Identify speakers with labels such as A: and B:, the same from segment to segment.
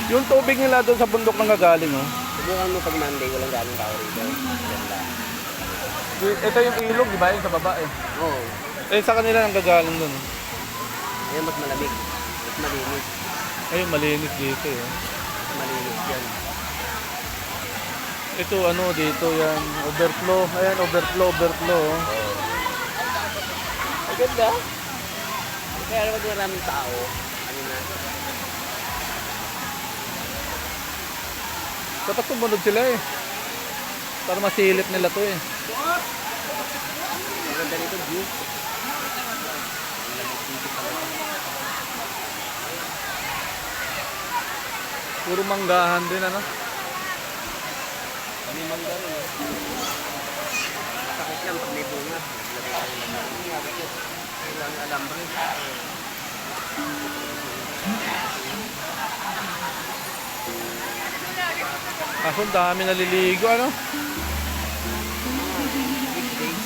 A: Yung tubig nila doon sa bundok nang gagaling, oh.
B: Subukan mo pag Monday, walang ganong tao rito. Ganda.
A: Ito yung ilog, di ba? Yung sa baba, eh.
B: Oo.
A: Eh, sa kanila nang gagaling doon.
B: Ayan, mas malamig. Mas malinis.
A: Ayun, malinis dito, eh.
B: Mas malinis yan.
A: Ito, ano, dito yan. Overflow. Ayan, overflow. Oh.
B: Ang ganda. Kaya pag maraming tao, ano na,
A: Dapat sumunod sila, eh. Para masilip nila to, eh.
B: ang ganda nito view.
A: Puro manggahan din, ano?
B: May mangga rin. Sakit yan pag may bunga. Kailangan alambre.
A: Kaso ang dami naliligo, ano?
B: Weekdays.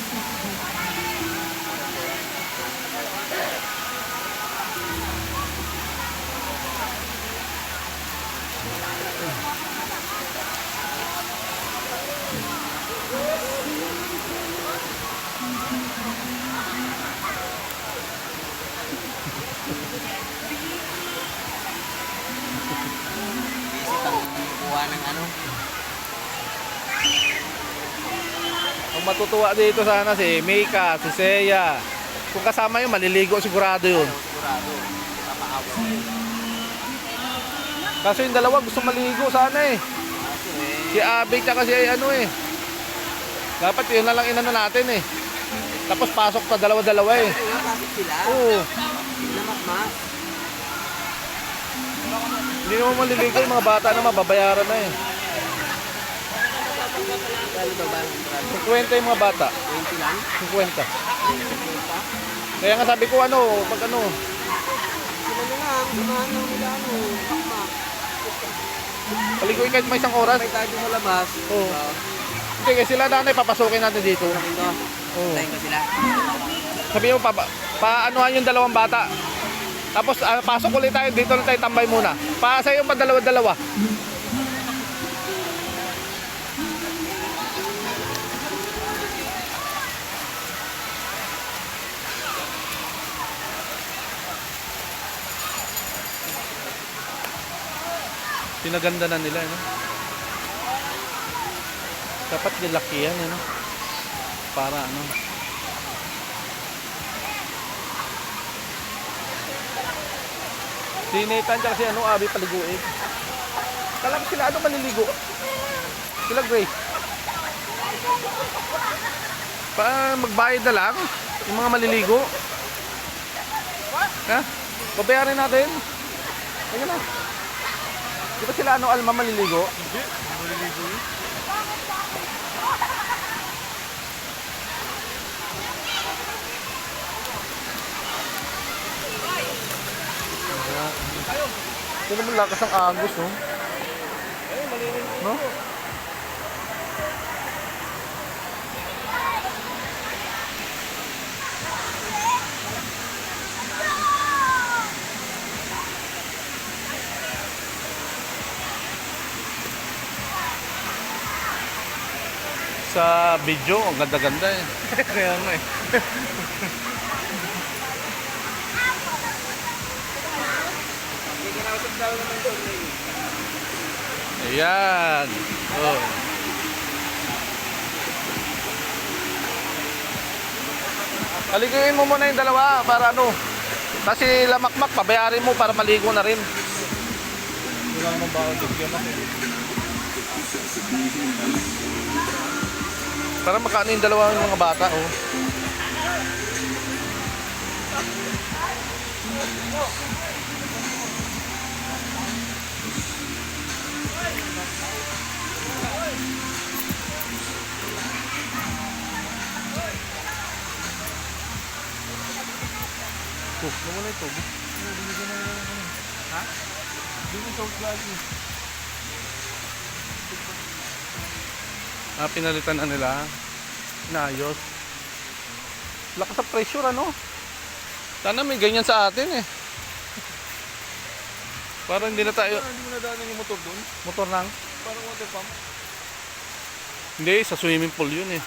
B: Visit ang kuha ng ano.
A: Ang matutuwa dito sana si Mika, si Seya. Kung kasama yun, maliligo sigurado yun.
B: Sigurado. Kapaawa.
A: Kaso yung dalawa gusto maligo sana, eh.
B: Kaso
A: Si Abe tsaka si ano, eh. Dapat yun na lang inano natin, eh. Tapos pasok pa dalawa-dalawa, eh.
B: Bakit sila?
A: Oo.
B: Namakmak.
A: Hindi naman maliligo yung mga bata na mababayaran na, eh.
B: Ano ba ba?
A: 50 yung mga bata.
B: 20 lang?
A: 50. Kaya nga sabi ko, ano, pag ano,
B: Sila na lang. Samahan lang nila ano. Makmak.
A: paliguin kahit may isang oras.
B: May tayo sa labas.
A: Oo. Hindi, kasi sila nanay, papasukin natin dito.
B: Ito.
A: Oo.
B: Tayo ko sila.
A: Sabi mo, paanuhan yung dalawang bata. Tapos pasok ulit tayo, dito na tayo tambay muna. Paasa yung pa dalawa-dalawa. Pinaganda na nila, no? Dapat nilaki yan, ano? Para ano? Si Nathan tsaka si ano, Abi paliguin. Kala ko sila ano maliligo. Sila Grace. Pa magbayad na lang yung mga maliligo. Ha? Babayarin natin. Ayun na. Di ba sila ano Alma maliligo? Hindi. Maliligo yun. Ito naman lakas ng agos, no? No? Sa video, ang ganda-ganda eh. Kaya nga eh. Ayan. Oh. Paliguin mo muna yung dalawa para ano. Kasi lamakmak, pabayarin mo para maligo na rin. Wala naman ba ako bigyan ako. Para makaano yung dalawa yung mga bata, oh. Ano mo na ito? Ha? Hindi ito lagi. Pinalitan na nila. Inayos. Lakas sa pressure, ano? Sana may ganyan sa atin, eh. Parang hindi na tayo.
C: Hindi mo nadaanan yung motor doon?
A: Motor lang.
C: Parang water pump.
A: Hindi, sa swimming pool yun eh.